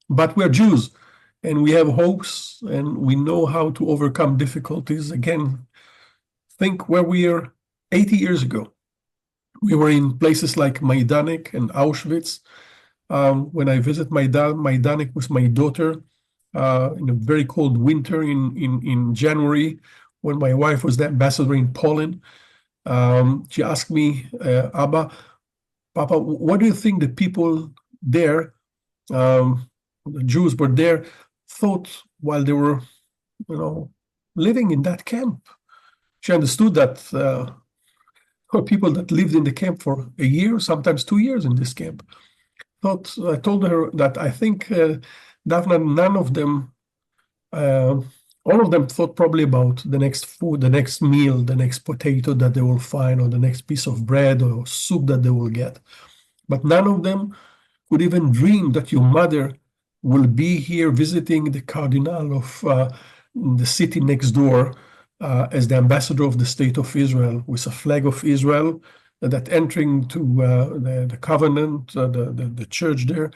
but we're Jews and we have hopes and we know how to overcome difficulties. Again, think where we are 80 years ago. We were in places like Majdanek and Auschwitz. When I visit Majdanek with my daughter in a very cold winter in January, when my wife was the ambassador in Poland, she asked me, Abba, Papa, what do you think the people there, the Jews were there, thought while they were, living in that camp? She understood that people that lived in the camp for a year, sometimes 2 years in this camp, I told her that I think, Daphne, none of them, all of them thought probably about the next food, the next meal, the next potato that they will find, or the next piece of bread or soup that they will get. But none of them could even dream that your mother will be here visiting the cardinal of the city next door as the ambassador of the state of Israel, with a flag of Israel, that entering to the covenant, the church there.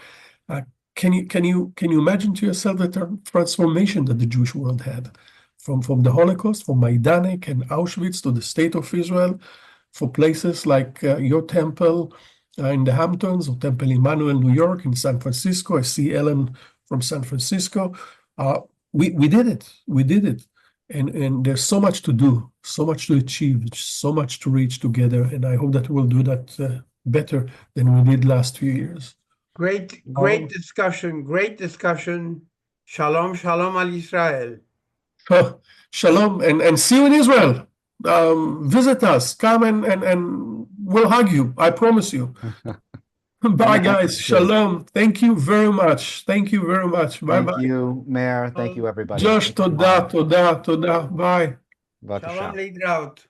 Can you imagine to yourself the transformation that the Jewish world had from the Holocaust, from Majdanek and Auschwitz to the state of Israel, for places like your temple in the Hamptons, or Temple Emmanuel, New York, in San Francisco. I see Ellen from San Francisco. We did it. We did it. And there's so much to do, so much to achieve, so much to reach together. And I hope that we'll do that better than we did last few years. Great discussion, great discussion. Shalom, shalom al Israel. Shalom, and see you in Israel. Visit us, come and we'll hug you, I promise you. Bye, guys. Shalom. Thank you very much. Thank you very much. Bye-bye. Thank you, Meir. Thank you, everybody. Josh, todah. Bye. Bye. Shalom להתראות.